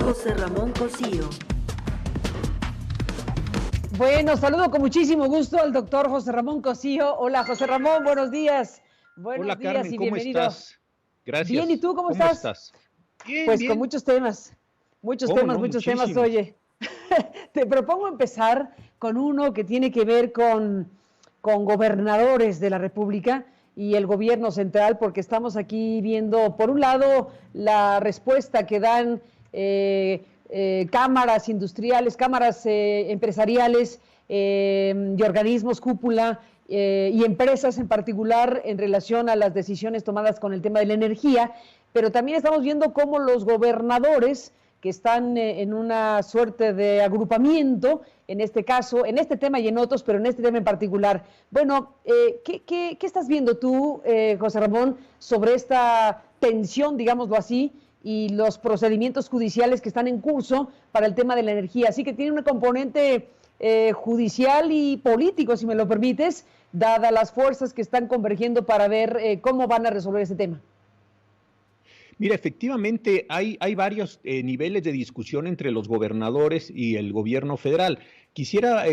José Ramón Cosío. Bueno, saludo con muchísimo gusto al doctor José Ramón Cosío. Hola, José Ramón, buenos días. Buenos Hola, días Carmen, y ¿cómo bienvenido. estás? Gracias. Bien, ¿y tú cómo estás? Bien, Pues bien. con muchos temas. Muchos temas, oye. Te propongo empezar con uno que tiene que ver con gobernadores de la República y el gobierno central, porque estamos aquí viendo, por un lado, la respuesta que dan cámaras industriales, cámaras empresariales y organismos cúpula y empresas en particular en relación a las decisiones tomadas con el tema de la energía, pero también estamos viendo cómo los gobernadores que están en una suerte de agrupamiento, en este caso, en este tema y en otros, pero en este tema en particular. Bueno, ¿qué estás viendo tú, José Ramón, sobre esta tensión, digámoslo así, y los procedimientos judiciales que están en curso para el tema de la energía? Así que tiene un componente judicial y político, si me lo permites, dadas las fuerzas que están convergiendo para ver cómo van a resolver ese tema. Mira, efectivamente hay varios niveles de discusión entre los gobernadores y el gobierno federal. Quisiera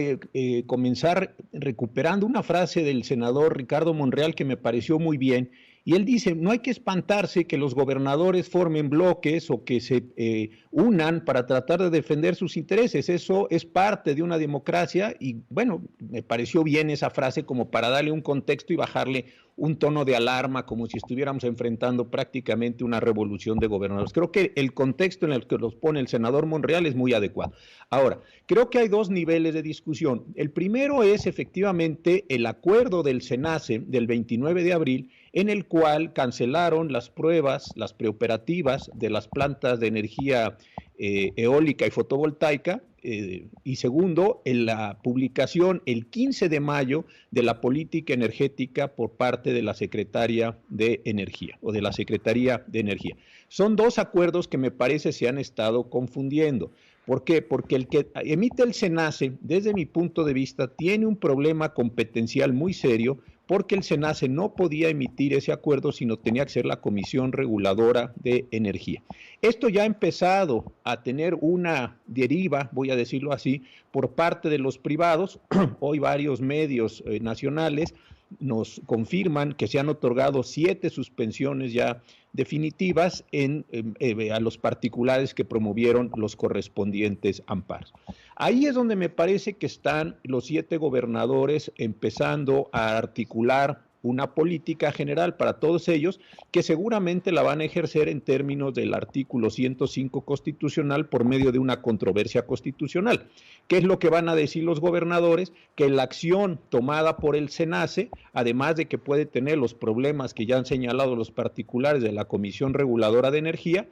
comenzar recuperando una frase del senador Ricardo Monreal que me pareció muy bien, y él dice: no hay que espantarse que los gobernadores formen bloques o que se unan para tratar de defender sus intereses. Eso es parte de una democracia y, bueno, me pareció bien esa frase como para darle un contexto y bajarle un tono de alarma, como si estuviéramos enfrentando prácticamente una revolución de gobernadores. Creo que el contexto en el que los pone el senador Monreal es muy adecuado. Ahora, creo que hay dos niveles de discusión. El primero es efectivamente el acuerdo del SENACE del 29 de abril, en el cual cancelaron las pruebas, las preoperativas de las plantas de energía eólica y fotovoltaica, y segundo, en la publicación el 15 de mayo de la política energética por parte de la Secretaría de Energía o de la Secretaría de Energía. Son dos acuerdos que me parece se han estado confundiendo. ¿Por qué? Porque el que emite el SENACE, desde mi punto de vista, tiene un problema competencial muy serio, porque el SENACE no podía emitir ese acuerdo, sino tenía que ser la Comisión Reguladora de Energía. Esto ya ha empezado a tener una deriva, voy a decirlo así, por parte de los privados. Hoy varios medios nacionales nos confirman que se han otorgado 7 suspensiones ya definitivas a los particulares que promovieron los correspondientes amparos. Ahí es donde me parece que están los 7 gobernadores empezando a articular una política general para todos ellos, que seguramente la van a ejercer en términos del artículo 105 constitucional por medio de una controversia constitucional. ¿Qué es lo que van a decir los gobernadores? Que la acción tomada por el SENACE, además de que puede tener los problemas que ya han señalado los particulares de la Comisión Reguladora de Energía,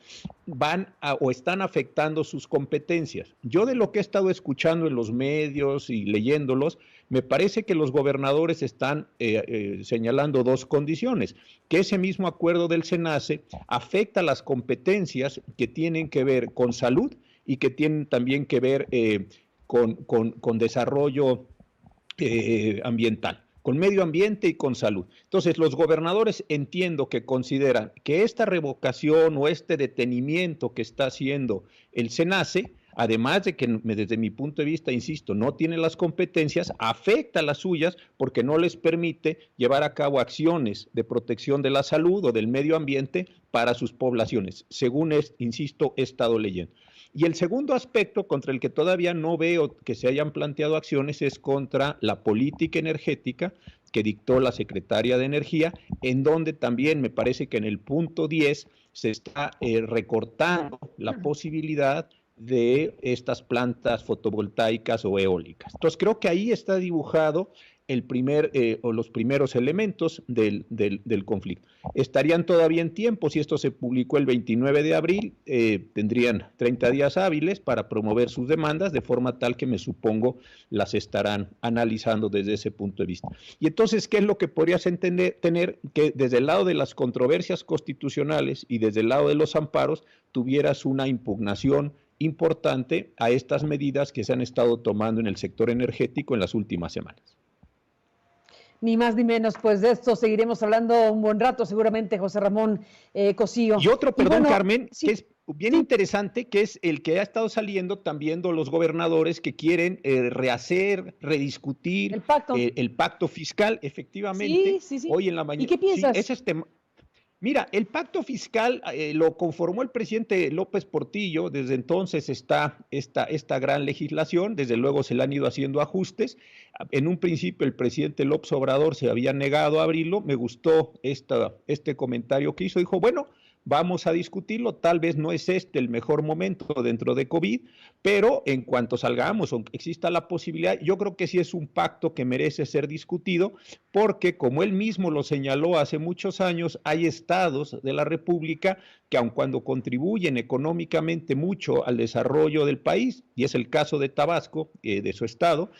o están afectando sus competencias. Yo, de lo que he estado escuchando en los medios y leyéndolos, me parece que los gobernadores están señalando dos condiciones: que ese mismo acuerdo del SENACE afecta las competencias que tienen que ver con salud y que tienen también que ver con desarrollo ambiental, con medio ambiente y con salud. Entonces, los gobernadores entiendo que consideran que esta revocación o este detenimiento que está haciendo el SENACE, además de que desde mi punto de vista, insisto, no tiene las competencias, afecta las suyas porque no les permite llevar a cabo acciones de protección de la salud o del medio ambiente para sus poblaciones, según insisto, he estado leyendo. Y el segundo aspecto contra el que todavía no veo que se hayan planteado acciones es contra la política energética que dictó la Secretaría de Energía, en donde también me parece que en el punto 10 se está recortando la posibilidad de estas plantas fotovoltaicas o eólicas. Entonces creo que ahí está dibujado los primeros elementos del conflicto. Estarían todavía en tiempo, si esto se publicó el 29 de abril, tendrían 30 días hábiles para promover sus demandas, de forma tal que me supongo las estarán analizando desde ese punto de vista. Y entonces, ¿qué es lo que podrías tener? Que desde el lado de las controversias constitucionales y desde el lado de los amparos tuvieras una impugnación importante a estas medidas que se han estado tomando en el sector energético en las últimas semanas. Ni más ni menos, pues de esto seguiremos hablando un buen rato seguramente, José Ramón Cosío. Y otro, perdón, bueno, Carmen, sí, bien Sí, interesante, que es el que ha estado saliendo también de los gobernadores que quieren rehacer, rediscutir el pacto. el pacto fiscal, efectivamente. Sí, sí, sí. Hoy en la ¿Y mañana, qué sí, piensas? ese es tema. Mira, el pacto fiscal lo conformó el presidente López Portillo, desde entonces está esta gran legislación, desde luego se le han ido haciendo ajustes. En un principio el presidente López Obrador se había negado a abrirlo, me gustó este comentario que hizo, dijo, bueno, vamos a discutirlo, tal vez no es este el mejor momento dentro de COVID, pero en cuanto salgamos o exista la posibilidad, yo creo que sí es un pacto que merece ser discutido, porque como él mismo lo señaló hace muchos años, hay estados de la República que aun cuando contribuyen económicamente mucho al desarrollo del país, y es el caso de Tabasco, de su estado,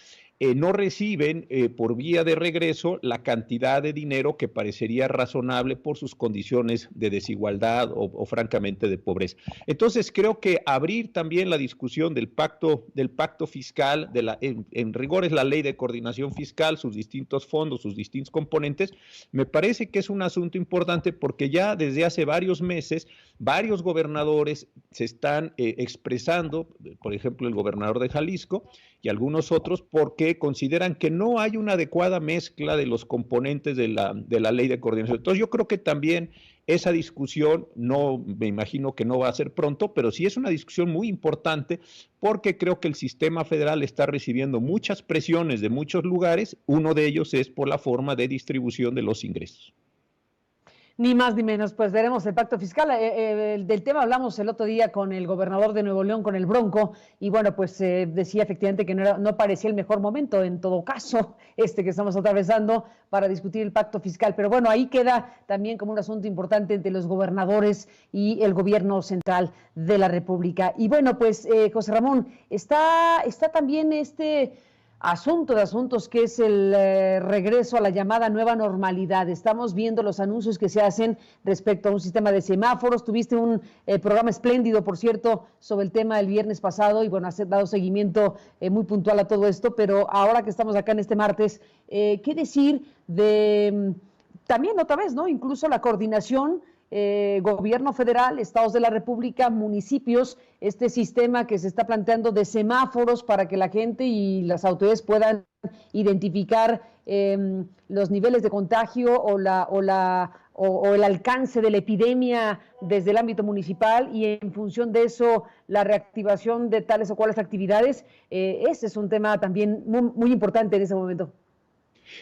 no reciben por vía de regreso la cantidad de dinero que parecería razonable por sus condiciones de desigualdad o francamente de pobreza. Entonces creo que abrir también la discusión del pacto fiscal, en rigor es la ley de coordinación fiscal, sus distintos fondos, sus distintos componentes, me parece que es un asunto importante porque ya desde hace varios meses varios gobernadores se están expresando, por ejemplo el gobernador de Jalisco y algunos otros, porque consideran que no hay una adecuada mezcla de los componentes de la ley de coordinación. Entonces yo creo que también esa discusión, no me imagino que no va a ser pronto, pero sí es una discusión muy importante porque creo que el sistema federal está recibiendo muchas presiones de muchos lugares, uno de ellos es por la forma de distribución de los ingresos. Ni más ni menos, pues veremos el pacto fiscal. Del tema hablamos el otro día con el gobernador de Nuevo León, con el Bronco, y bueno, pues decía efectivamente que no parecía el mejor momento, en todo caso, este que estamos atravesando para discutir el pacto fiscal. Pero bueno, ahí queda también como un asunto importante entre los gobernadores y el gobierno central de la República. Y bueno, pues José Ramón, está también este asunto de asuntos que es el regreso a la llamada nueva normalidad. Estamos viendo los anuncios que se hacen respecto a un sistema de semáforos. Tuviste un programa espléndido, por cierto, sobre el tema el viernes pasado y bueno, has dado seguimiento muy puntual a todo esto, pero ahora que estamos acá en este martes, ¿qué decir de también otra vez, ¿no? Incluso la coordinación gobierno federal, estados de la República, municipios, este sistema que se está planteando de semáforos para que la gente y las autoridades puedan identificar los niveles de contagio o el alcance de la epidemia desde el ámbito municipal y en función de eso la reactivación de tales o cuales actividades. Ese es un tema también muy importante en ese momento.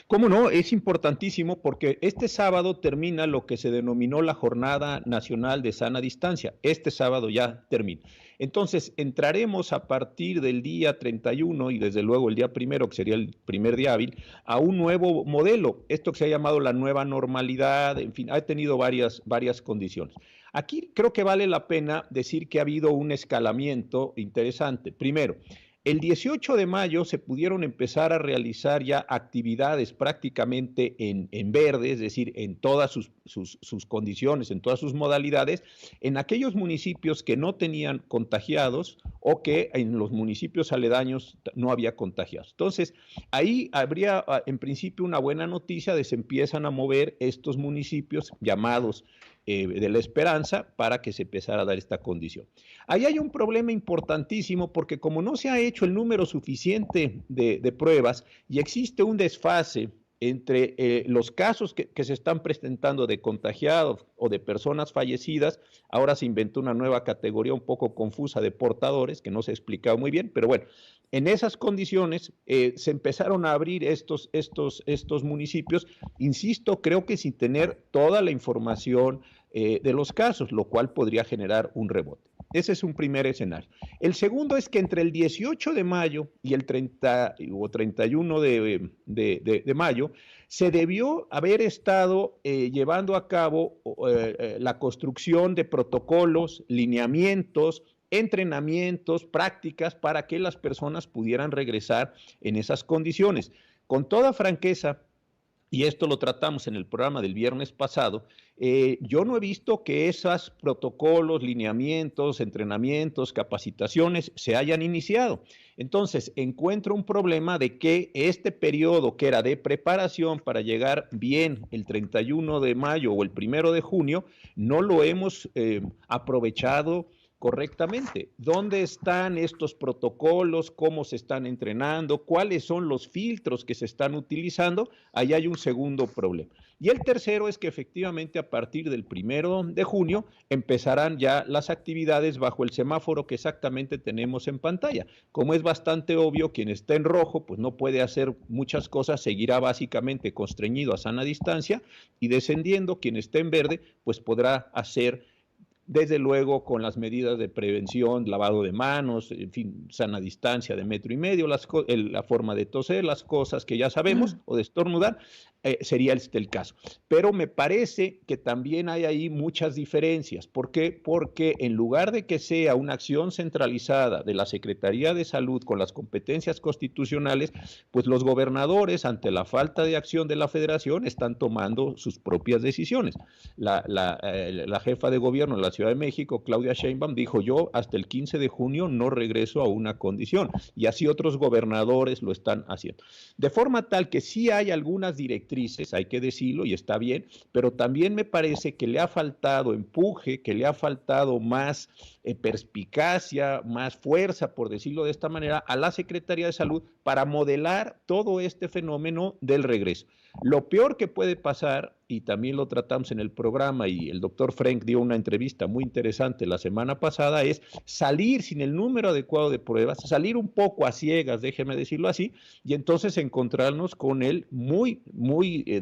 ¿Cómo no? Es importantísimo porque este sábado termina lo que se denominó la Jornada Nacional de Sana Distancia. Este sábado ya termina. Entonces, entraremos a partir del día 31 y desde luego el día primero, que sería el primer día hábil, a un nuevo modelo. Esto que se ha llamado la nueva normalidad, en fin, ha tenido varias condiciones. Aquí creo que vale la pena decir que ha habido un escalamiento interesante. Primero, el 18 de mayo se pudieron empezar a realizar ya actividades prácticamente en verde, es decir, en todas sus condiciones, en todas sus modalidades, en aquellos municipios que no tenían contagiados o que en los municipios aledaños no había contagiados. Entonces, ahí habría en principio una buena noticia de se empiezan a mover estos municipios llamados de la esperanza para que se empezara a dar esta condición. Ahí hay un problema importantísimo porque como no se ha hecho el número suficiente de pruebas y existe un desfase entre los casos que se están presentando de contagiados o de personas fallecidas, ahora se inventó una nueva categoría un poco confusa de portadores, que no se ha explicado muy bien, pero bueno, en esas condiciones se empezaron a abrir estos municipios, insisto, creo que sin tener toda la información de los casos, lo cual podría generar un rebote. Ese es un primer escenario. El segundo es que entre el 18 de mayo y el 30 o 31 de mayo se debió haber estado llevando a cabo la construcción de protocolos, lineamientos, entrenamientos, prácticas para que las personas pudieran regresar en esas condiciones. Con toda franqueza, y esto lo tratamos en el programa del viernes pasado, yo no he visto que esos protocolos, lineamientos, entrenamientos, capacitaciones se hayan iniciado. Entonces, encuentro un problema de que este periodo que era de preparación para llegar bien el 31 de mayo o el 1 de junio, no lo hemos aprovechado correctamente. ¿Dónde están estos protocolos? ¿Cómo se están entrenando? ¿Cuáles son los filtros que se están utilizando? Ahí hay un segundo problema. Y el tercero es que efectivamente a partir del 1 de junio empezarán ya las actividades bajo el semáforo que exactamente tenemos en pantalla. Como es bastante obvio, quien está en rojo pues no puede hacer muchas cosas, seguirá básicamente constreñido a sana distancia, y descendiendo, quien está en verde pues podrá hacer, desde luego, con las medidas de prevención, lavado de manos, en fin, sana distancia de 1,5 metros, la forma de toser, las cosas que ya sabemos, o de estornudar, sería el caso. Pero me parece que también hay ahí muchas diferencias. ¿Por qué? Porque en lugar de que sea una acción centralizada de la Secretaría de Salud con las competencias constitucionales, pues los gobernadores, ante la falta de acción de la Federación, están tomando sus propias decisiones. La jefa de gobierno de la Ciudad de México, Claudia Sheinbaum, dijo: yo hasta el 15 de junio no regreso a una condición, y así otros gobernadores lo están haciendo. De forma tal que sí hay algunas directrices, hay que decirlo, y está bien, pero también me parece que le ha faltado empuje, que le ha faltado más perspicacia, más fuerza, por decirlo de esta manera, a la Secretaría de Salud para modelar todo este fenómeno del regreso. Lo peor que puede pasar, y también lo tratamos en el programa, y el doctor Frenk dio una entrevista muy interesante la semana pasada, es salir sin el número adecuado de pruebas, salir un poco a ciegas, déjeme decirlo así, y entonces encontrarnos con el muy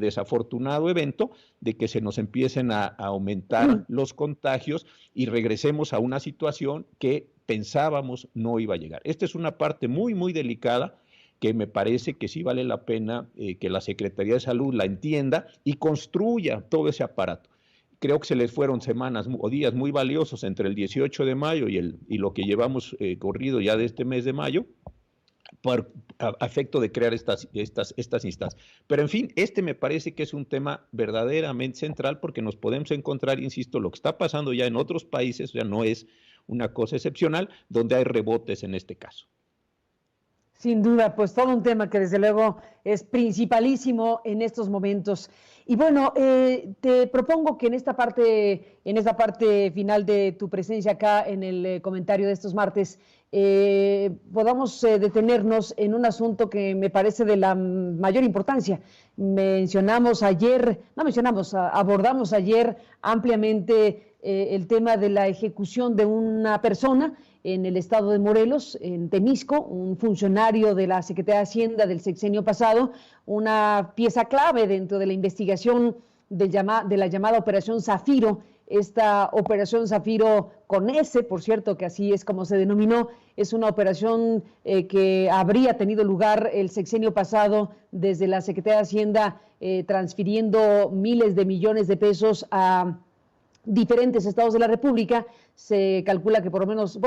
desafortunado evento de que se nos empiecen a aumentar los contagios y regresemos a una situación que pensábamos no iba a llegar. Esta es una parte muy delicada, que me parece que sí vale la pena que la Secretaría de Salud la entienda y construya todo ese aparato. Creo que se les fueron semanas o días muy valiosos entre el 18 de mayo y lo que llevamos corrido ya de este mes de mayo, a efecto de crear estas instancias. Pero en fin, me parece que es un tema verdaderamente central, porque nos podemos encontrar, insisto, lo que está pasando ya en otros países, ya no es una cosa excepcional, donde hay rebotes en este caso. Sin duda, pues todo un tema que desde luego es principalísimo en estos momentos. Y bueno, te propongo que en esta parte final de tu presencia acá en el comentario de estos martes, podamos detenernos en un asunto que me parece de la mayor importancia. Abordamos ayer ampliamente el tema de la ejecución de una persona en el estado de Morelos, en Temisco, un funcionario de la Secretaría de Hacienda del sexenio pasado, una pieza clave dentro de la investigación de la llamada Operación Zafiro. Esta Operación Zafiro con S, por cierto, que así es como se denominó, es una operación que habría tenido lugar el sexenio pasado desde la Secretaría de Hacienda, transfiriendo miles de millones de pesos a diferentes estados de la República. Se calcula que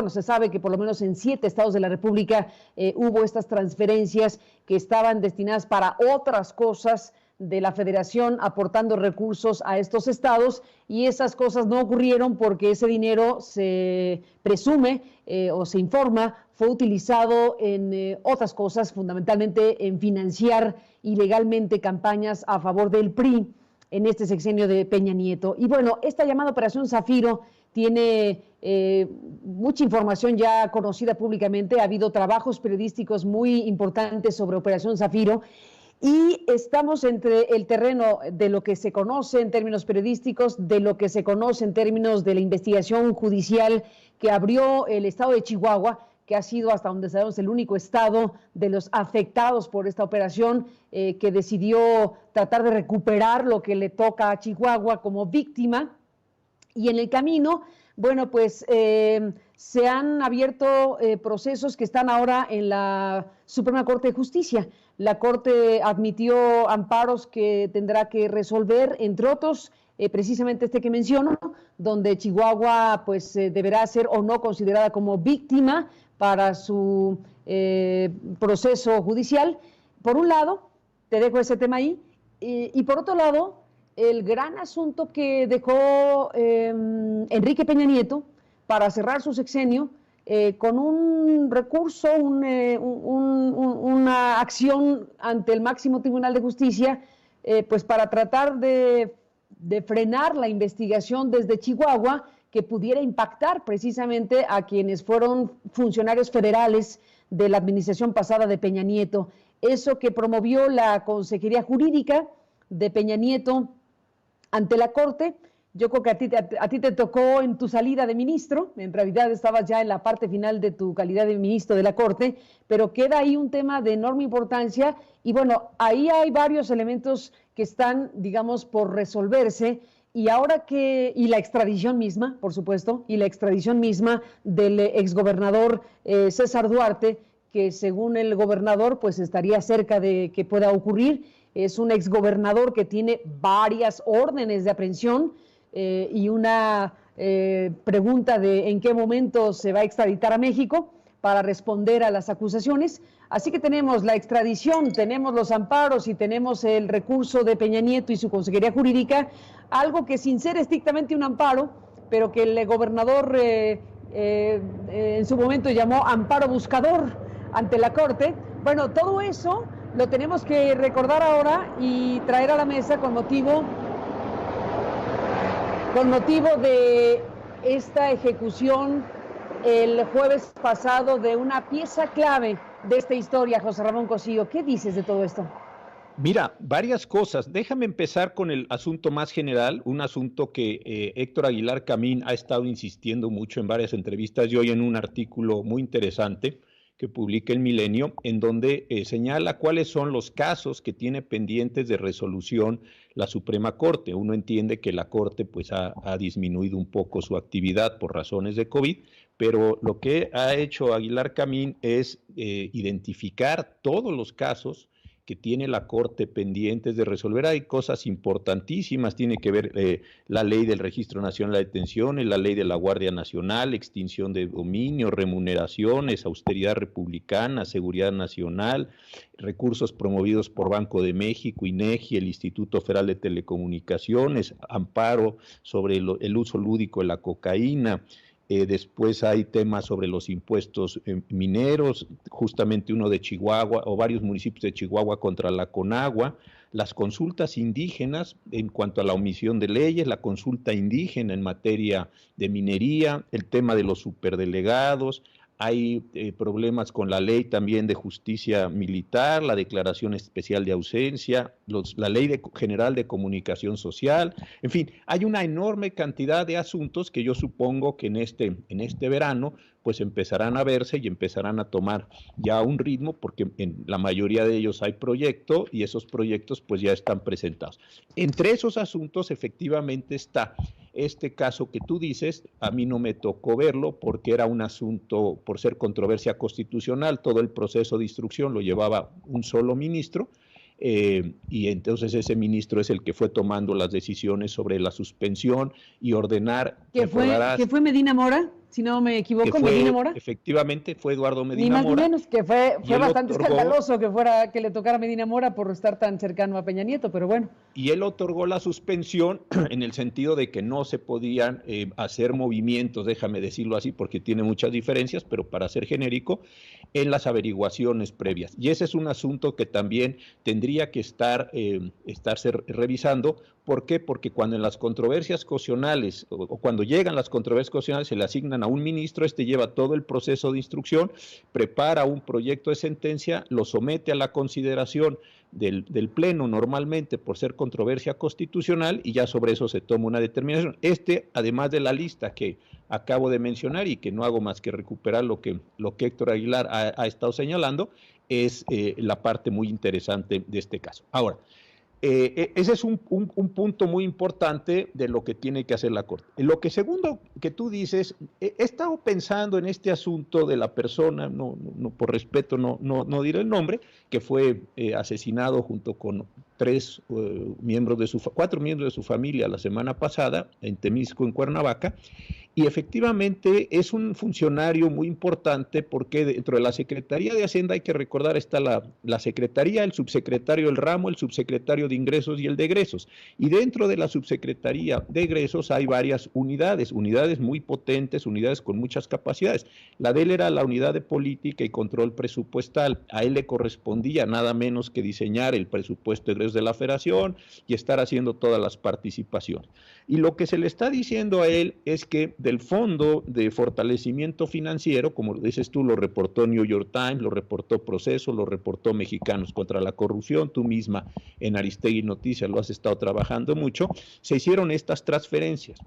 se sabe que por lo menos en 7 estados de la República hubo estas transferencias que estaban destinadas para otras cosas de la Federación, aportando recursos a estos estados, y esas cosas no ocurrieron porque ese dinero se presume o se informa fue utilizado en otras cosas, fundamentalmente en financiar ilegalmente campañas a favor del PRI en este sexenio de Peña Nieto. Y bueno, esta llamada Operación Zafiro tiene mucha información ya conocida públicamente. Ha habido trabajos periodísticos muy importantes sobre Operación Zafiro, y estamos entre el terreno de lo que se conoce en términos periodísticos, de lo que se conoce en términos de la investigación judicial que abrió el estado de Chihuahua, que ha sido, hasta donde sabemos, el único estado de los afectados por esta operación, que decidió tratar de recuperar lo que le toca a Chihuahua como víctima. Y en el camino, bueno, pues se han abierto procesos que están ahora en la Suprema Corte de Justicia. La Corte admitió amparos que tendrá que resolver, entre otros, precisamente este que menciono, donde Chihuahua pues deberá ser o no considerada como víctima para su proceso judicial. Por un lado, te dejo ese tema ahí, y por otro lado, el gran asunto que dejó Enrique Peña Nieto para cerrar su sexenio, con un recurso, una acción ante el máximo Tribunal de Justicia, pues para tratar de frenar la investigación desde Chihuahua, que pudiera impactar precisamente a quienes fueron funcionarios federales de la administración pasada de Peña Nieto. Eso que promovió la Consejería Jurídica de Peña Nieto ante la Corte. Yo creo que a ti te tocó en tu salida de ministro, en realidad estabas ya en la parte final de tu calidad de ministro de la Corte, pero queda ahí un tema de enorme importancia y bueno, ahí hay varios elementos que están, digamos, por resolverse y y la extradición misma, por supuesto, y la extradición misma del exgobernador César Duarte, que según el gobernador, pues estaría cerca de que pueda ocurrir. Es un exgobernador que tiene varias órdenes de aprehensión, y una pregunta de en qué momento se va a extraditar a México para responder a las acusaciones. Así que tenemos la extradición, tenemos los amparos y tenemos el recurso de Peña Nieto y su Consejería Jurídica, algo que sin ser estrictamente un amparo, pero que el gobernador en su momento llamó amparo buscador ante la Corte. Bueno, todo eso lo tenemos que recordar ahora y traer a la mesa con motivo de esta ejecución el jueves pasado de una pieza clave de esta historia, José Ramón Cosío. ¿Qué dices de todo esto? Mira, varias cosas. Déjame empezar con el asunto más general, un asunto que Héctor Aguilar Camín ha estado insistiendo mucho en varias entrevistas y hoy en un artículo muy interesante que publica el Milenio, en donde señala cuáles son los casos que tiene pendientes de resolución la Suprema Corte. Uno entiende que la Corte pues ha disminuido un poco su actividad por razones de COVID, pero lo que ha hecho Aguilar Camín es identificar todos los casos que tiene la Corte pendientes de resolver. Hay cosas importantísimas, tiene que ver la ley del Registro Nacional de Detenciones, la ley de la Guardia Nacional, extinción de dominio, remuneraciones, austeridad republicana, seguridad nacional, recursos promovidos por Banco de México, INEGI, el Instituto Federal de Telecomunicaciones, amparo sobre el uso lúdico de la cocaína. Después hay temas sobre los impuestos mineros, justamente uno de Chihuahua o varios municipios de Chihuahua contra la Conagua, las consultas indígenas en cuanto a la omisión de leyes, la consulta indígena en materia de minería, el tema de los superdelegados. Hay problemas con la ley también de justicia militar, la declaración especial de ausencia, la ley general de comunicación social, en fin, hay una enorme cantidad de asuntos que yo supongo que en este verano pues empezarán a verse y empezarán a tomar ya un ritmo, porque en la mayoría de ellos hay proyecto y esos proyectos pues ya están presentados. Entre esos asuntos efectivamente está este caso que tú dices. A mí no me tocó verlo porque era un asunto, por ser controversia constitucional, todo el proceso de instrucción lo llevaba un solo ministro, y entonces ese ministro es el que fue tomando las decisiones sobre la suspensión y ordenar. ¿Que fue Medina Mora? Si no me equivoco, Medina Mora. Efectivamente, fue Eduardo Medina Mora. Ni más ni menos, que fue bastante escandaloso que le tocara a Medina Mora por estar tan cercano a Peña Nieto, pero bueno. Y él otorgó la suspensión en el sentido de que no se podían hacer movimientos, déjame decirlo así, porque tiene muchas diferencias, pero para ser genérico, en las averiguaciones previas. Y ese es un asunto que también tendría que estarse revisando. ¿Por qué? Porque cuando en las controversias constitucionales o cuando llegan las controversias constitucionales se le asignan a un ministro, lleva todo el proceso de instrucción, prepara un proyecto de sentencia, lo somete a la consideración del Pleno normalmente por ser controversia constitucional y ya sobre eso se toma una determinación. Además de la lista que acabo de mencionar y que no hago más que recuperar lo que Héctor Aguilar ha estado señalando, es la parte muy interesante de este caso. Ahora, ese es un punto muy importante de lo que tiene que hacer la Corte. Lo que segundo que tú dices, he estado pensando en este asunto de la persona, no por respeto no diré el nombre, que fue asesinado junto con cuatro miembros de su familia la semana pasada en Temisco, en Cuernavaca. Y efectivamente es un funcionario muy importante porque dentro de la Secretaría de Hacienda, hay que recordar, está la Secretaría, el subsecretario del ramo, el subsecretario de Ingresos y el de Egresos. Y dentro de la subsecretaría de Egresos hay varias unidades muy potentes, unidades con muchas capacidades. La de él era la unidad de política y control presupuestal. A él le correspondía nada menos que diseñar el presupuesto de egresos de la Federación y estar haciendo todas las participaciones. Y lo que se le está diciendo a él es que del Fondo de Fortalecimiento Financiero, como dices tú, lo reportó New York Times, lo reportó Proceso, lo reportó Mexicanos contra la Corrupción, tú misma en Aristegui Noticias lo has estado trabajando mucho, se hicieron estas transferencias.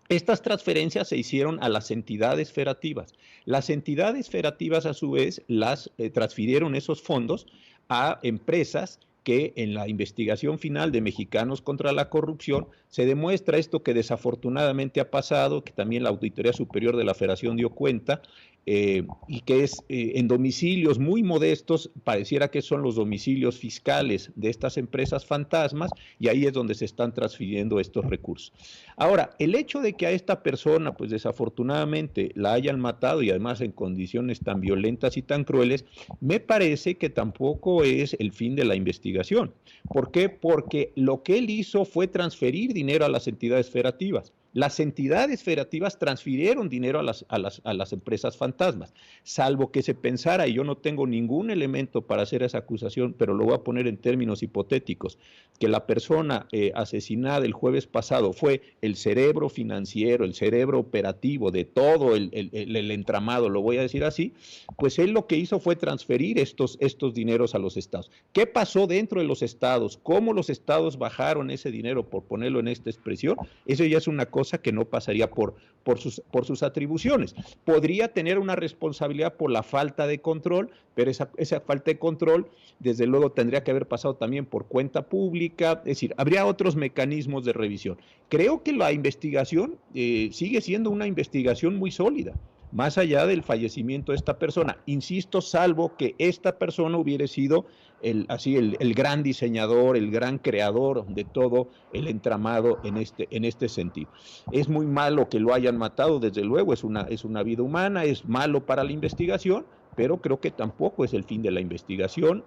Estas transferencias se hicieron a las entidades federativas. Las entidades federativas, a su vez, las transfirieron esos fondos a empresas que en la investigación final de Mexicanos contra la Corrupción se demuestra esto que desafortunadamente ha pasado, que también la Auditoría Superior de la Federación dio cuenta, y que es en domicilios muy modestos, pareciera que son los domicilios fiscales de estas empresas fantasmas, y ahí es donde se están transfiriendo estos recursos. Ahora, el hecho de que a esta persona, pues desafortunadamente la hayan matado y además en condiciones tan violentas y tan crueles, me parece que tampoco es el fin de la investigación. ¿Por qué? Porque lo que él hizo fue transferir dinero a las entidades federativas. Las entidades federativas transfirieron dinero a las empresas fantasmas, salvo que se pensara, y yo no tengo ningún elemento para hacer esa acusación, pero lo voy a poner en términos hipotéticos, que la persona asesinada el jueves pasado fue el cerebro financiero, el cerebro operativo de todo el entramado, lo voy a decir así, pues él lo que hizo fue transferir estos dineros a los estados. ¿Qué pasó dentro de los estados? ¿Cómo los estados bajaron ese dinero, por ponerlo en esta expresión? Eso ya es una cosa que no pasaría por sus atribuciones. Podría tener una responsabilidad por la falta de control, pero esa falta de control, desde luego, tendría que haber pasado también por cuenta pública, es decir, habría otros mecanismos de revisión. Creo que la investigación sigue siendo una investigación muy sólida, más allá del fallecimiento de esta persona. Insisto, salvo que esta persona hubiera sido el gran diseñador, el gran creador de todo el entramado en este sentido. Es muy malo que lo hayan matado, desde luego, es una vida humana, es malo para la investigación, pero creo que tampoco es el fin de la investigación,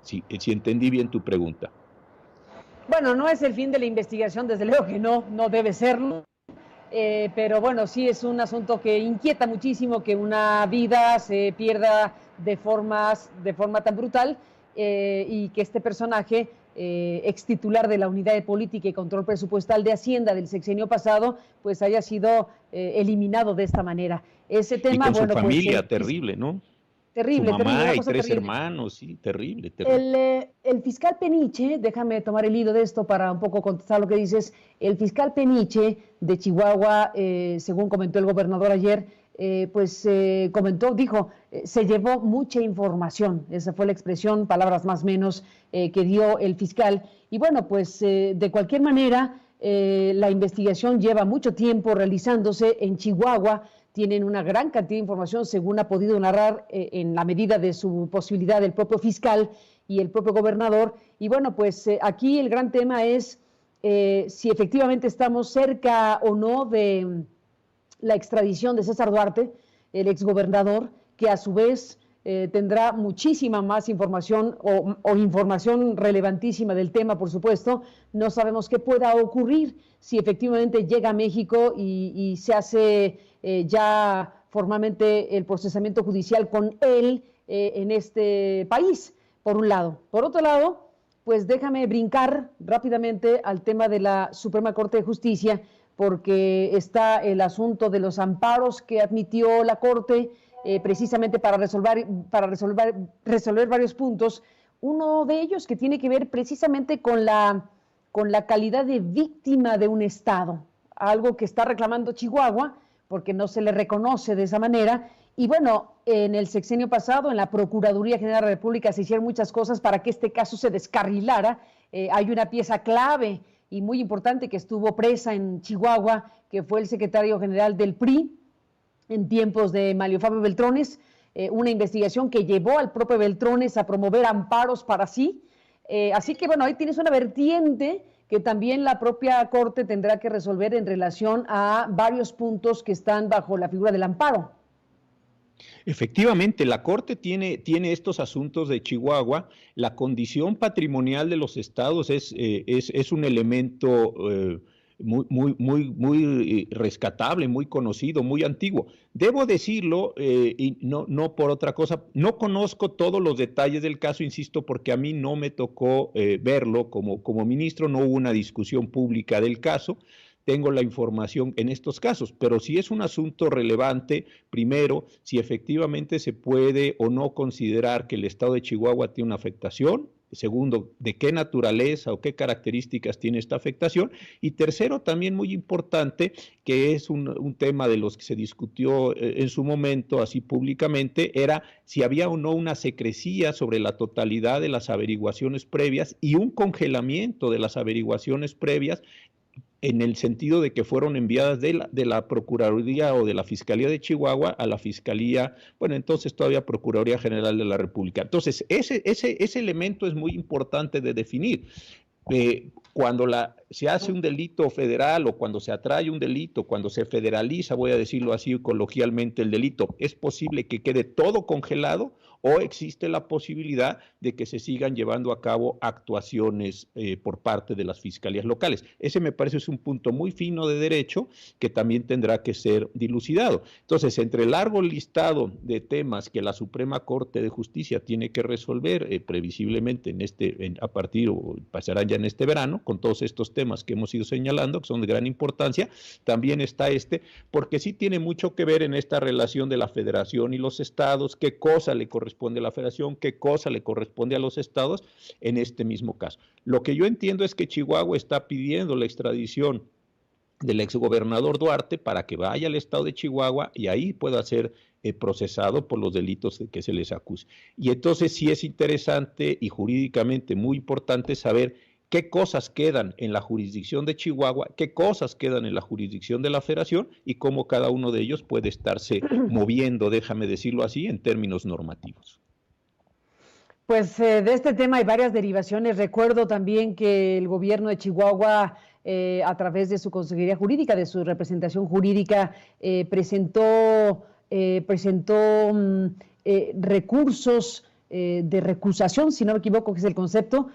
si entendí bien tu pregunta. Bueno, no es el fin de la investigación, desde luego que no debe serlo. Pero bueno, sí es un asunto que inquieta muchísimo que una vida se pierda de forma tan brutal, y que este personaje, ex titular de la Unidad de Política y Control Presupuestal de Hacienda del sexenio pasado, pues haya sido eliminado de esta manera. Ese tema, y con bueno, su familia, pues, terrible, ¿no? Terrible, su mamá terrible, y tres terrible. hermanos, sí, terrible. El fiscal Peniche, déjame tomar el hilo de esto para un poco contestar lo que dices. El fiscal Peniche de Chihuahua, según comentó el gobernador ayer, dijo, se llevó mucha información. Esa fue la expresión, palabras más o menos, que dio el fiscal. Y bueno, pues de cualquier manera, la investigación lleva mucho tiempo realizándose en Chihuahua. Tienen una gran cantidad de información, según ha podido narrar en la medida de su posibilidad el propio fiscal y el propio gobernador. Y bueno, pues aquí el gran tema es si efectivamente estamos cerca o no de la extradición de César Duarte, el exgobernador, que a su vez tendrá muchísima más información o información relevantísima del tema, por supuesto. No sabemos qué pueda ocurrir si efectivamente llega a México y se hace ya formalmente el procesamiento judicial con él en este país, por un lado. Por otro lado, pues déjame brincar rápidamente al tema de la Suprema Corte de Justicia, porque está el asunto de los amparos que admitió la Corte precisamente para resolver varios puntos. Uno de ellos que tiene que ver precisamente con la calidad de víctima de un Estado, algo que está reclamando Chihuahua, porque no se le reconoce de esa manera. Y bueno, en el sexenio pasado, en la Procuraduría General de la República, se hicieron muchas cosas para que este caso se descarrilara. Hay una pieza clave y muy importante que estuvo presa en Chihuahua, que fue el secretario general del PRI en tiempos de Mario Fabio Beltrones, una investigación que llevó al propio Beltrones a promover amparos para sí. Así que bueno, ahí tienes una vertiente que también la propia Corte tendrá que resolver en relación a varios puntos que están bajo la figura del amparo. Efectivamente, la Corte tiene estos asuntos de Chihuahua. La condición patrimonial de los estados es un elemento muy rescatable, muy conocido, muy antiguo. Debo decirlo, y no por otra cosa, no conozco todos los detalles del caso, insisto, porque a mí no me tocó verlo como ministro, no hubo una discusión pública del caso, tengo la información en estos casos, pero si es un asunto relevante, primero, si efectivamente se puede o no considerar que el estado de Chihuahua tiene una afectación. Segundo, de qué naturaleza o qué características tiene esta afectación. Y tercero, también muy importante, que es un tema de los que se discutió en su momento, así públicamente, era si había o no una secrecía sobre la totalidad de las averiguaciones previas y un congelamiento de las averiguaciones previas, en el sentido de que fueron enviadas de la Procuraduría o de la Fiscalía de Chihuahua a la Fiscalía, bueno, entonces todavía Procuraduría General de la República. Entonces, ese elemento es muy importante de definir. Cuando se hace un delito federal o cuando se atrae un delito, cuando se federaliza, voy a decirlo así coloquialmente, el delito, ¿es posible que quede todo congelado o existe la posibilidad de que se sigan llevando a cabo actuaciones por parte de las fiscalías locales? Ese me parece es un punto muy fino de derecho que también tendrá que ser dilucidado. Entonces, entre el largo listado de temas que la Suprema Corte de Justicia tiene que resolver previsiblemente a partir o pasarán ya en este verano, con todos estos temas que hemos ido señalando, que son de gran importancia, también está porque sí tiene mucho que ver en esta relación de la federación y los estados, qué cosa le corresponde a la federación, qué cosa le corresponde a los estados en este mismo caso. Lo que yo entiendo es que Chihuahua está pidiendo la extradición del exgobernador Duarte para que vaya al estado de Chihuahua y ahí pueda ser procesado por los delitos de que se les acuse. Y entonces sí es interesante y jurídicamente muy importante saber qué cosas quedan en la jurisdicción de Chihuahua, qué cosas quedan en la jurisdicción de la Federación y cómo cada uno de ellos puede estarse moviendo, déjame decirlo así, en términos normativos. Pues de este tema hay varias derivaciones. Recuerdo también que el gobierno de Chihuahua, a través de su consejería jurídica, de su representación jurídica, presentó recursos de recusación, si no me equivoco, que es el concepto,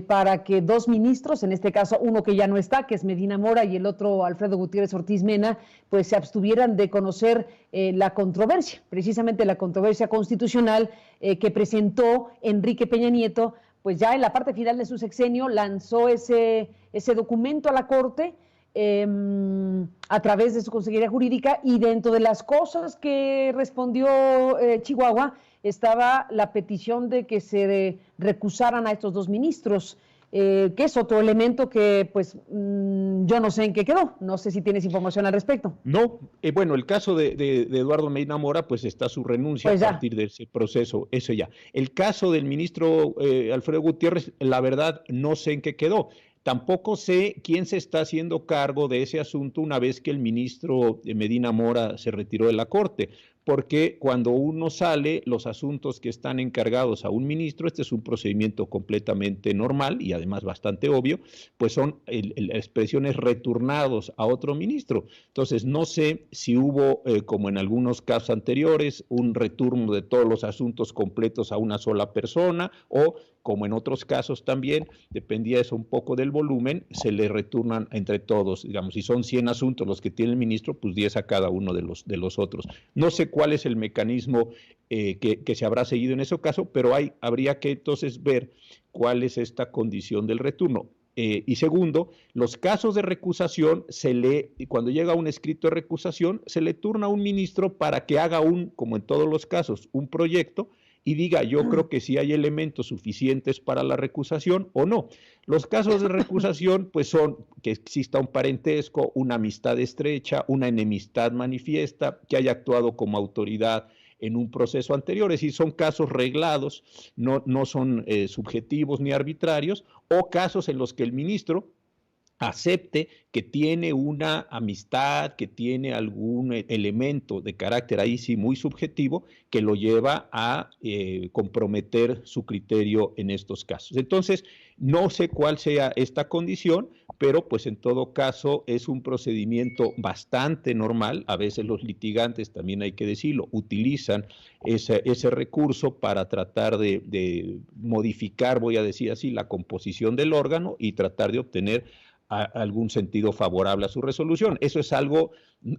para que dos ministros, en este caso uno que ya no está, que es Medina Mora, y el otro Alfredo Gutiérrez Ortiz Mena, pues se abstuvieran de conocer la controversia, precisamente la controversia constitucional que presentó Enrique Peña Nieto, pues ya en la parte final de su sexenio lanzó ese documento a la Corte a través de su consejería jurídica, y dentro de las cosas que respondió Chihuahua estaba la petición de que se recusaran a estos dos ministros, que es otro elemento que pues yo no sé en qué quedó, no sé si tienes información al respecto. No, bueno, el caso de Eduardo Medina Mora, pues está su renuncia pues a partir de ese proceso, eso ya. El caso del ministro Alfredo Gutiérrez, la verdad no sé en qué quedó. Tampoco sé quién se está haciendo cargo de ese asunto una vez que el ministro Medina Mora se retiró de la Corte, porque cuando uno sale, los asuntos que están encargados a un ministro, este es un procedimiento completamente normal y además bastante obvio, pues son expresiones retornados a otro ministro. Entonces, no sé si hubo, como en algunos casos anteriores, un retorno de todos los asuntos completos a una sola persona o como en otros casos también, dependía eso un poco del volumen, se le retornan entre todos, digamos, si son 100 asuntos los que tiene el ministro, pues 10 a cada uno de los otros. No sé cuál es el mecanismo que se habrá seguido en ese caso, pero habría que entonces ver cuál es esta condición del retorno. Y segundo, los casos de recusación, cuando llega un escrito de recusación, se le turna a un ministro para que haga como en todos los casos, un proyecto y diga, yo creo que sí hay elementos suficientes para la recusación o no. Los casos de recusación, pues son que exista un parentesco, una amistad estrecha, una enemistad manifiesta, que haya actuado como autoridad en un proceso anterior, es decir, son casos reglados, no son subjetivos ni arbitrarios, o casos en los que el ministro acepte que tiene una amistad, que tiene algún elemento de carácter ahí sí muy subjetivo que lo lleva a comprometer su criterio en estos casos. Entonces, no sé cuál sea esta condición, pero pues en todo caso es un procedimiento bastante normal. A veces los litigantes, también hay que decirlo, utilizan ese recurso para tratar de modificar, voy a decir así, la composición del órgano y tratar de obtener algún sentido favorable a su resolución. Eso es algo,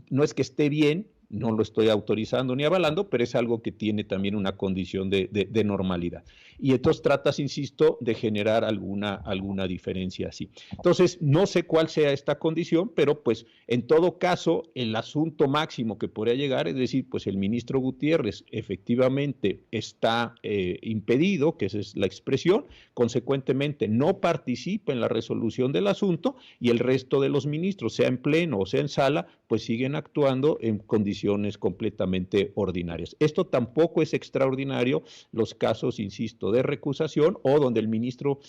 no es que esté bien, no lo estoy autorizando ni avalando, pero es algo que tiene también una condición de normalidad. Y entonces tratas, insisto, de generar alguna diferencia así. Entonces, no sé cuál sea esta condición, pero pues en todo caso, el asunto máximo que podría llegar es decir, pues el ministro Gutiérrez efectivamente está impedido, que esa es la expresión, consecuentemente no participa en la resolución del asunto y el resto de los ministros, sea en pleno o sea en sala, pues siguen actuando en condiciones completamente ordinarias. Esto tampoco es extraordinario, los casos, insisto, de recusación o donde el ministro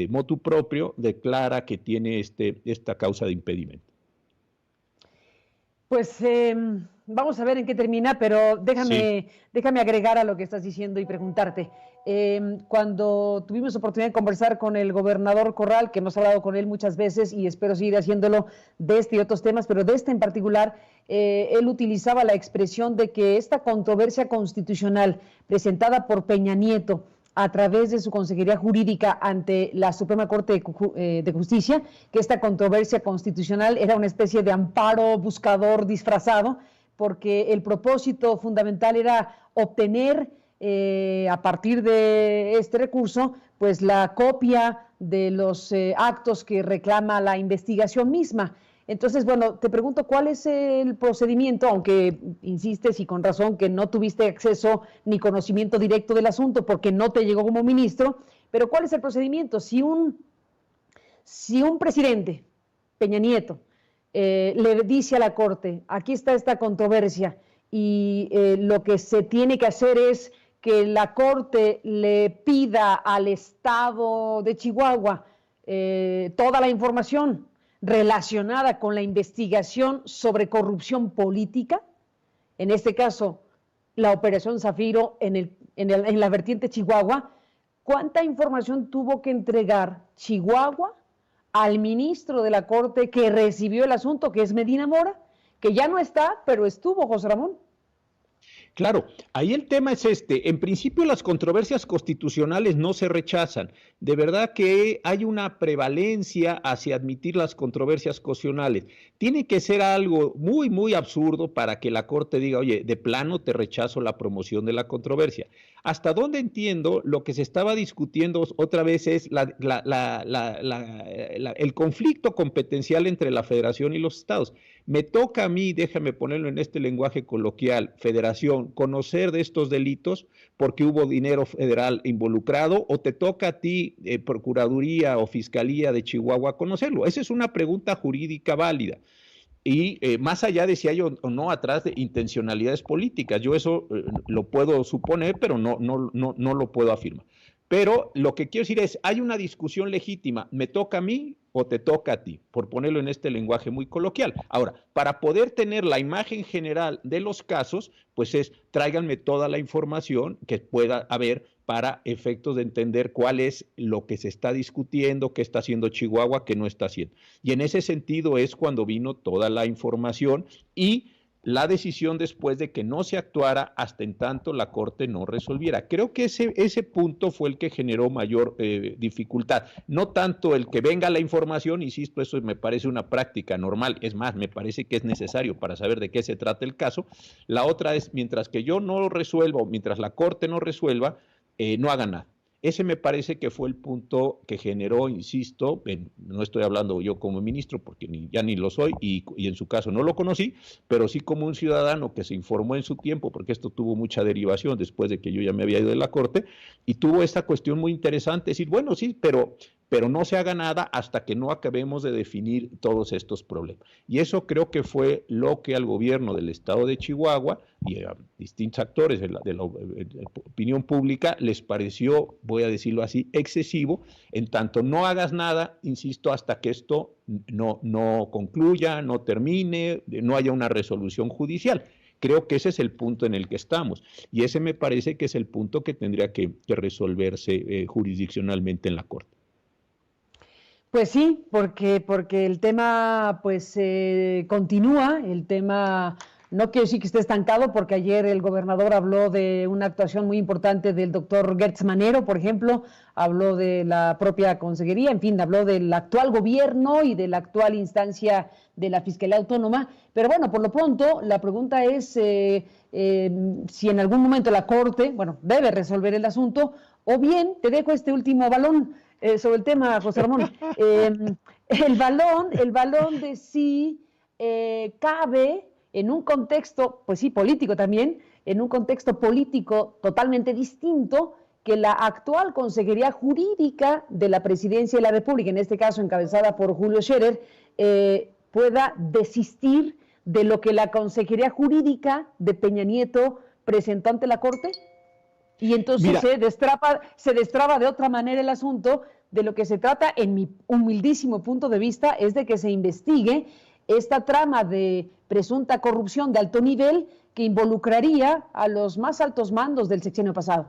motu proprio declara que tiene esta causa de impedimento. Pues vamos a ver en qué termina, pero Sí. déjame agregar a lo que estás diciendo y preguntarte. Cuando tuvimos oportunidad de conversar con el gobernador Corral, que hemos hablado con él muchas veces y espero seguir haciéndolo de este y otros temas, pero de este en particular, él utilizaba la expresión de que esta controversia constitucional presentada por Peña Nieto a través de su consejería jurídica ante la Suprema Corte de Justicia, que esta controversia constitucional era una especie de amparo buscador disfrazado, porque el propósito fundamental era obtener a partir de este recurso, pues la copia de los actos que reclama la investigación misma. Entonces, bueno, te pregunto cuál es el procedimiento, aunque insistes y con razón que no tuviste acceso ni conocimiento directo del asunto porque no te llegó como ministro, pero cuál es el procedimiento. Si un presidente, Peña Nieto, le dice a la Corte, aquí está esta controversia y lo que se tiene que hacer es que la Corte le pida al Estado de Chihuahua toda la información relacionada con la investigación sobre corrupción política, en este caso la Operación Zafiro en la vertiente Chihuahua, ¿cuánta información tuvo que entregar Chihuahua al ministro de la Corte que recibió el asunto, que es Medina Mora, que ya no está, pero estuvo, José Ramón? Claro, ahí el tema es este. En principio las controversias constitucionales no se rechazan. De verdad que hay una prevalencia hacia admitir las controversias constitucionales. Tiene que ser algo muy, muy absurdo para que la Corte diga, oye, de plano te rechazo la promoción de la controversia. Hasta donde entiendo, lo que se estaba discutiendo otra vez es el conflicto competencial entre la Federación y los estados. Me toca a mí, déjame ponerlo en este lenguaje coloquial, Federación, conocer de estos delitos porque hubo dinero federal involucrado, o te toca a ti, Procuraduría o Fiscalía de Chihuahua, conocerlo. Esa es una pregunta jurídica válida. Y más allá de si hay o no atrás de intencionalidades políticas, yo eso lo puedo suponer, pero no lo puedo afirmar. Pero lo que quiero decir es, hay una discusión legítima, ¿me toca a mí o te toca a ti? Por ponerlo en este lenguaje muy coloquial. Ahora, para poder tener la imagen general de los casos, pues tráiganme toda la información que pueda haber para efectos de entender cuál es lo que se está discutiendo, qué está haciendo Chihuahua, qué no está haciendo. Y en ese sentido es cuando vino toda la información y la decisión después de que no se actuara hasta en tanto la Corte no resolviera. Creo que ese punto fue el que generó mayor dificultad. No tanto el que venga la información, insisto, eso me parece una práctica normal, es más, me parece que es necesario para saber de qué se trata el caso. La otra es, mientras que yo no lo resuelva o mientras la Corte no resuelva, no haga nada. Ese me parece que fue el punto que generó, insisto, no estoy hablando yo como ministro porque ya ni lo soy y en su caso no lo conocí, pero sí como un ciudadano que se informó en su tiempo, porque esto tuvo mucha derivación después de que yo ya me había ido de la Corte, y tuvo esta cuestión muy interesante, decir, bueno, sí, pero no se haga nada hasta que no acabemos de definir todos estos problemas. Y eso creo que fue lo que al gobierno del estado de Chihuahua y a distintos actores de la opinión pública les pareció, voy a decirlo así, excesivo, en tanto no hagas nada, insisto, hasta que esto no concluya, no termine, no haya una resolución judicial. Creo que ese es el punto en el que estamos y ese me parece que es el punto que tendría que resolverse jurisdiccionalmente en la Corte. Pues sí, porque el tema pues continúa, el tema No quiero decir que esté estancado, porque ayer el gobernador habló de una actuación muy importante del doctor Gertz Manero, por ejemplo, habló de la propia consejería, en fin, habló del actual gobierno y de la actual instancia de la Fiscalía Autónoma. Pero bueno, por lo pronto, la pregunta es si en algún momento la Corte, bueno, debe resolver el asunto, o bien te dejo este último balón sobre el tema, José Ramón. El balón de si cabe en un contexto, pues sí, político también, en un contexto político totalmente distinto, que la actual Consejería Jurídica de la Presidencia de la República, en este caso encabezada por Julio Scherer, pueda desistir de lo que la Consejería Jurídica de Peña Nieto presentó ante la Corte. Y entonces se destraba de otra manera el asunto. De lo que se trata, en mi humildísimo punto de vista, es de que se investigue esta trama de presunta corrupción de alto nivel que involucraría a los más altos mandos del sexenio pasado.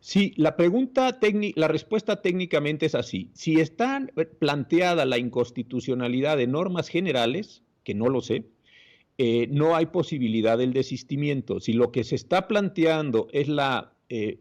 Sí, la respuesta técnicamente es así. Si está planteada la inconstitucionalidad de normas generales, que no lo sé, no hay posibilidad del desistimiento. Si lo que se está planteando es la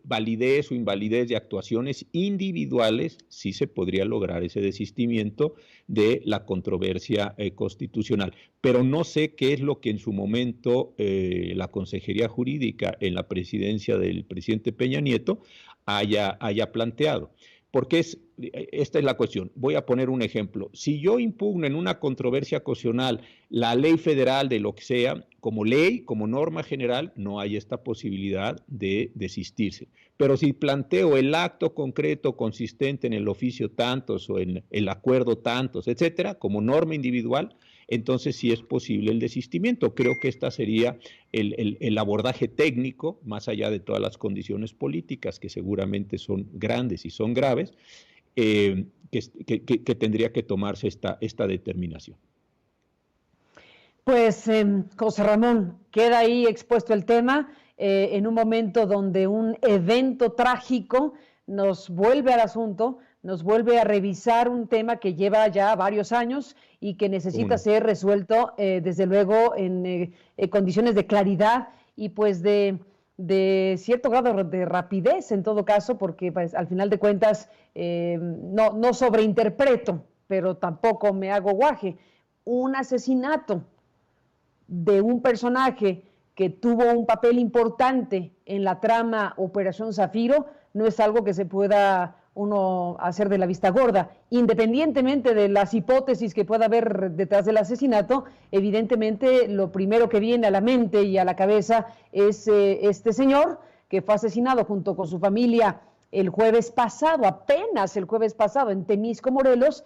validez o invalidez de actuaciones individuales, sí se podría lograr ese desistimiento de la controversia constitucional. Pero no sé qué es lo que en su momento la Consejería Jurídica en la presidencia del presidente Peña Nieto haya planteado. Porque esta es la cuestión. Voy a poner un ejemplo. Si yo impugno en una controversia constitucional la ley federal de lo que sea, como ley, como norma general, no hay esta posibilidad de desistirse. Pero si planteo el acto concreto consistente en el oficio tantos o en el acuerdo tantos, etcétera, como norma individual, entonces sí es posible el desistimiento. Creo que este sería el abordaje técnico, más allá de todas las condiciones políticas, que seguramente son grandes y son graves, que tendría que tomarse esta determinación. Pues, José Ramón, queda ahí expuesto el tema en un momento donde un evento trágico nos vuelve al asunto, nos vuelve a revisar un tema que lleva ya varios años y que necesita ser resuelto, desde luego, en condiciones de claridad y pues de cierto grado de rapidez en todo caso, porque pues, al final de cuentas no sobreinterpreto, pero tampoco me hago guaje. Un asesinato de un personaje que tuvo un papel importante en la trama Operación Zafiro no es algo que se pueda uno hacer de la vista gorda. Independientemente de las hipótesis que pueda haber detrás del asesinato, evidentemente lo primero que viene a la mente y a la cabeza es este señor que fue asesinado junto con su familia el jueves pasado, apenas el jueves pasado, en Temisco, Morelos.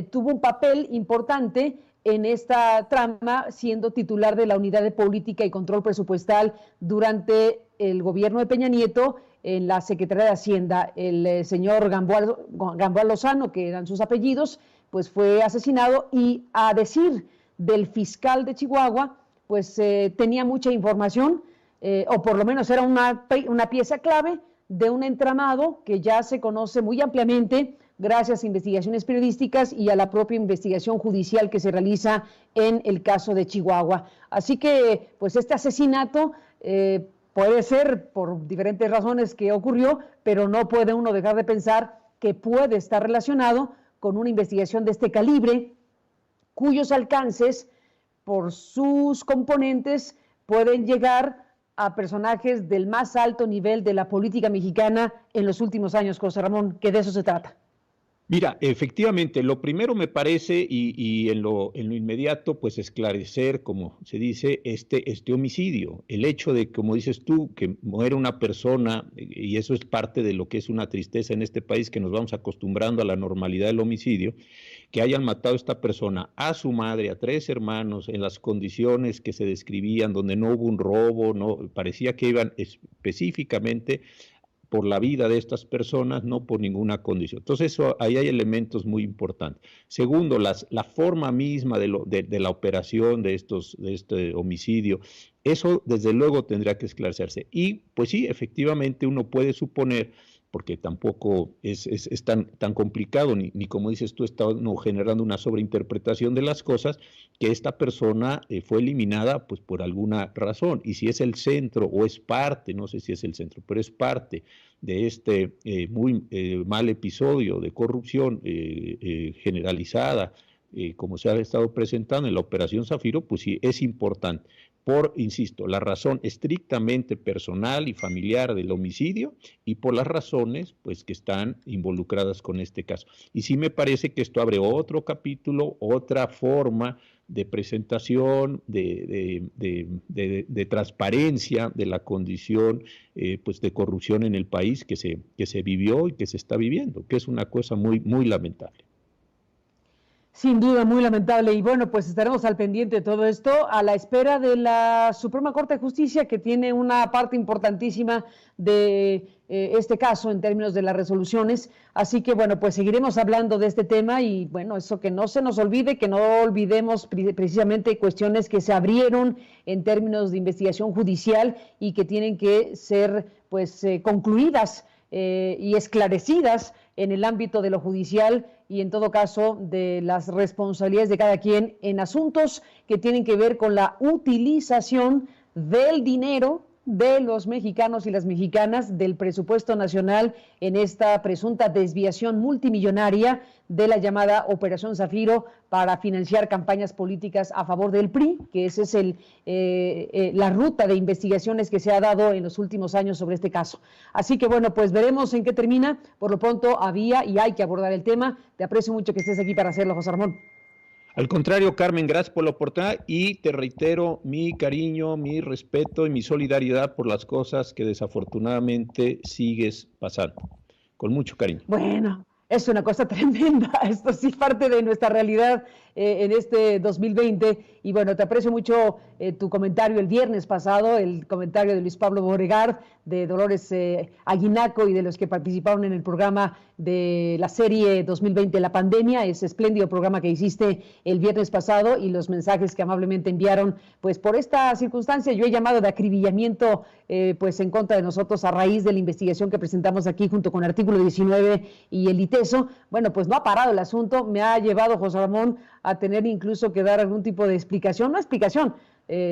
Tuvo un papel importante en esta trama, siendo titular de la Unidad de Política y Control Presupuestal durante el gobierno de Peña Nieto en la Secretaría de Hacienda. El señor Gamboa Lozano, que eran sus apellidos, pues fue asesinado y, a decir del fiscal de Chihuahua, pues tenía mucha información, o por lo menos era una pieza clave de un entramado que ya se conoce muy ampliamente gracias a investigaciones periodísticas y a la propia investigación judicial que se realiza en el caso de Chihuahua. Así que, pues este asesinato puede ser por diferentes razones que ocurrió, pero no puede uno dejar de pensar que puede estar relacionado con una investigación de este calibre, cuyos alcances, por sus componentes, pueden llegar a personajes del más alto nivel de la política mexicana en los últimos años, José Ramón, que de eso se trata. Mira, efectivamente, lo primero me parece, y en lo inmediato, pues esclarecer, como se dice, este homicidio. El hecho de, como dices tú, que muere una persona, y eso es parte de lo que es una tristeza en este país, que nos vamos acostumbrando a la normalidad del homicidio, que hayan matado a esta persona, a su madre, a 3 hermanos, en las condiciones que se describían, donde no hubo un robo, no parecía que iban específicamente por la vida de estas personas, no por ninguna condición. Entonces, ahí hay elementos muy importantes. Segundo, la forma misma de la operación de este homicidio, eso desde luego tendrá que esclarecerse. Y pues sí, efectivamente uno puede suponer porque tampoco es tan complicado, ni como dices tú, está generando una sobreinterpretación de las cosas, que esta persona fue eliminada pues por alguna razón, y si es el centro o es parte, no sé si es el centro, pero es parte de este muy mal episodio de corrupción generalizada, como se ha estado presentando en la Operación Zafiro, pues sí, es importante. Insisto, la razón estrictamente personal y familiar del homicidio y por las razones pues que están involucradas con este caso. Y sí me parece que esto abre otro capítulo, otra forma de presentación, de transparencia de la condición pues de corrupción en el país que se vivió y que se está viviendo, que es una cosa muy, muy lamentable. Sin duda, muy lamentable. Y bueno, pues estaremos al pendiente de todo esto, a la espera de la Suprema Corte de Justicia, que tiene una parte importantísima de este caso en términos de las resoluciones. Así que bueno, pues seguiremos hablando de este tema y bueno, eso que no se nos olvide, que no olvidemos precisamente cuestiones que se abrieron en términos de investigación judicial y que tienen que ser pues concluidas y esclarecidas en el ámbito de lo judicial y en todo caso de las responsabilidades de cada quien en asuntos que tienen que ver con la utilización del dinero de los mexicanos y las mexicanas del presupuesto nacional en esta presunta desviación multimillonaria de la llamada Operación Zafiro para financiar campañas políticas a favor del PRI, que esa es la ruta de investigaciones que se ha dado en los últimos años sobre este caso. Así que bueno, pues veremos en qué termina. Por lo pronto había y hay que abordar el tema. Te aprecio mucho que estés aquí para hacerlo, José Ramón. Al contrario, Carmen, gracias por la oportunidad y te reitero mi cariño, mi respeto y mi solidaridad por las cosas que desafortunadamente sigues pasando. Con mucho cariño. Bueno, es una cosa tremenda. Esto sí parte de nuestra realidad en este 2020. Y bueno, te aprecio mucho tu comentario el viernes pasado, el comentario de Luis Pablo Borregard, de Dolores Aguinaco y de los que participaron en el programa de la serie 2020 La Pandemia, ese espléndido programa que hiciste el viernes pasado y los mensajes que amablemente enviaron, pues por esta circunstancia yo he llamado de acribillamiento pues en contra de nosotros a raíz de la investigación que presentamos aquí junto con Artículo 19 y el ITESO. Bueno, pues no ha parado el asunto, me ha llevado José Ramón a tener incluso que dar algún tipo de explicación, no explicación,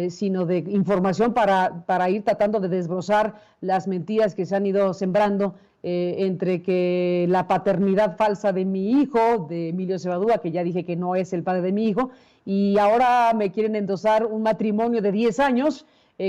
sino de información para ir tratando de desbrozar las mentiras que se han ido sembrando entre que la paternidad falsa de mi hijo, de Emilio Cebadúa, que ya dije que no es el padre de mi hijo, y ahora me quieren endosar un matrimonio de 10 años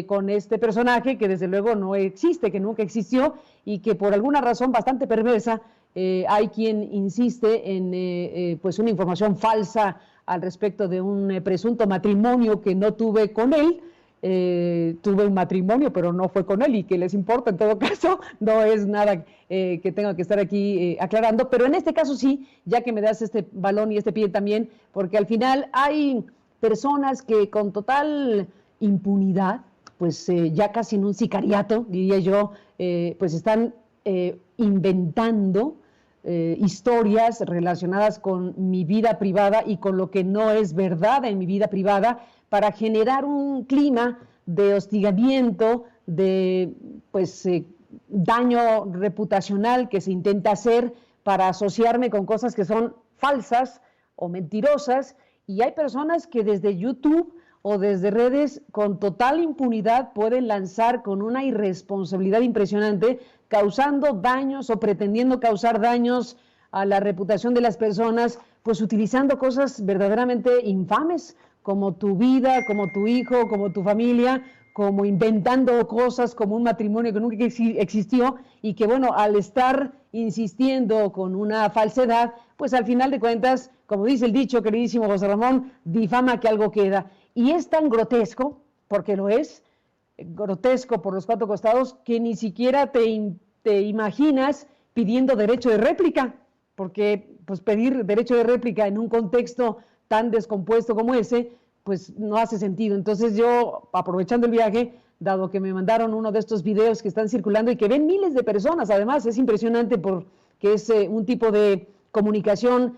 con este personaje que desde luego no existe, que nunca existió y que por alguna razón bastante perversa hay quien insiste en pues una información falsa al respecto de un presunto matrimonio que no tuve con él. Tuve un matrimonio, pero no fue con él y que les importa en todo caso, no es nada que tenga que estar aquí aclarando, pero en este caso sí, ya que me das este balón y este pie también, porque al final hay personas que con total impunidad, pues ya casi en un sicariato, diría yo, pues están inventando historias relacionadas con mi vida privada y con lo que no es verdad en mi vida privada para generar un clima de hostigamiento, de pues daño reputacional que se intenta hacer para asociarme con cosas que son falsas o mentirosas, y hay personas que desde YouTube o desde redes con total impunidad pueden lanzar con una irresponsabilidad impresionante, causando daños o pretendiendo causar daños a la reputación de las personas, pues utilizando cosas verdaderamente infames, como tu vida, como tu hijo, como tu familia, como inventando cosas como un matrimonio que nunca existió y que bueno, al estar insistiendo con una falsedad, pues al final de cuentas, como dice el dicho queridísimo José Ramón, difama que algo queda. Y es tan grotesco, porque lo es, grotesco por los cuatro costados, que ni siquiera te imaginas pidiendo derecho de réplica, porque pues pedir derecho de réplica en un contexto tan descompuesto como ese, pues no hace sentido. Entonces yo, aprovechando el viaje, dado que me mandaron uno de estos videos que están circulando y que ven miles de personas, además es impresionante porque es un tipo de comunicación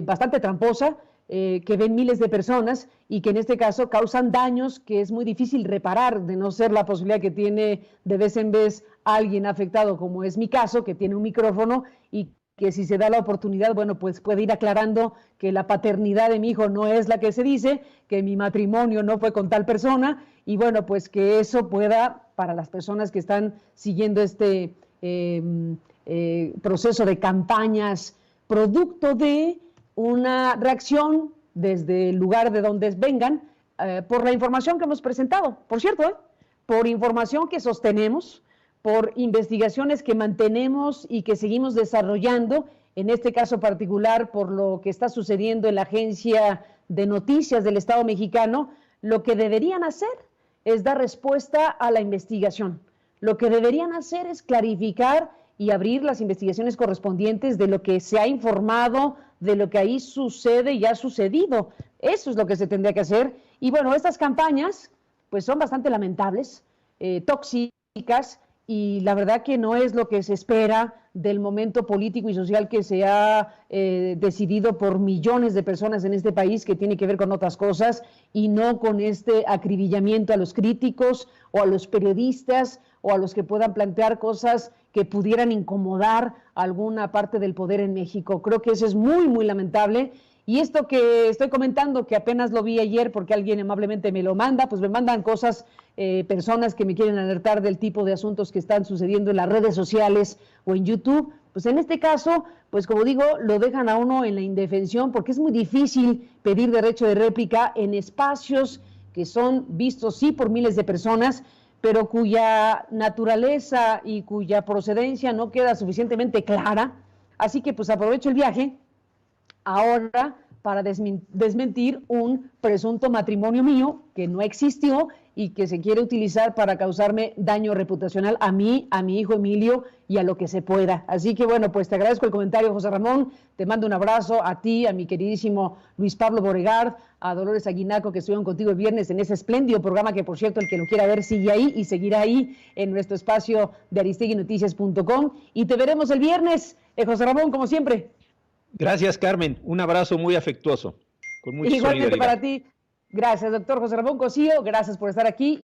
bastante tramposa, que ven miles de personas y que en este caso causan daños que es muy difícil reparar, de no ser la posibilidad que tiene de vez en vez alguien afectado, como es mi caso, que tiene un micrófono y que si se da la oportunidad, bueno, pues puede ir aclarando que la paternidad de mi hijo no es la que se dice, que mi matrimonio no fue con tal persona, y bueno, pues que eso pueda, para las personas que están siguiendo este proceso de campañas, producto de una reacción desde el lugar de donde vengan, por la información que hemos presentado, por cierto, por información que sostenemos, por investigaciones que mantenemos y que seguimos desarrollando, en este caso particular por lo que está sucediendo en la Agencia de Noticias del Estado mexicano. Lo que deberían hacer es dar respuesta a la investigación. Lo que deberían hacer es clarificar y abrir las investigaciones correspondientes de lo que se ha informado, de lo que ahí sucede y ha sucedido. Eso es lo que se tendría que hacer. Y bueno, estas campañas pues son bastante lamentables, tóxicas, y la verdad que no es lo que se espera del momento político y social que se ha decidido por millones de personas en este país, que tiene que ver con otras cosas y no con este acribillamiento a los críticos o a los periodistas o a los que puedan plantear cosas que pudieran incomodar a alguna parte del poder en México. Creo que eso es muy, muy lamentable. Y esto que estoy comentando, que apenas lo vi ayer porque alguien amablemente me lo manda, pues me mandan cosas, personas que me quieren alertar del tipo de asuntos que están sucediendo en las redes sociales o en YouTube. Pues en este caso, pues como digo, lo dejan a uno en la indefensión, porque es muy difícil pedir derecho de réplica en espacios que son vistos sí por miles de personas, pero cuya naturaleza y cuya procedencia no queda suficientemente clara. Así que pues aprovecho el viaje ahora para desmentir un presunto matrimonio mío que no existió y que se quiere utilizar para causarme daño reputacional a mí, a mi hijo Emilio y a lo que se pueda. Así que bueno, pues te agradezco el comentario, José Ramón, te mando un abrazo a ti, a mi queridísimo Luis Pablo Beauregard, a Dolores Aguinaco, que estuvieron contigo el viernes en ese espléndido programa que, por cierto, el que lo quiera ver sigue ahí y seguirá ahí en nuestro espacio de aristeguinoticias.com, y te veremos el viernes, José Ramón, como siempre. Gracias, Carmen. Un abrazo muy afectuoso. Con mucha Igualmente solidaridad. para ti. Gracias, doctor José Ramón Cosío. Gracias por estar aquí.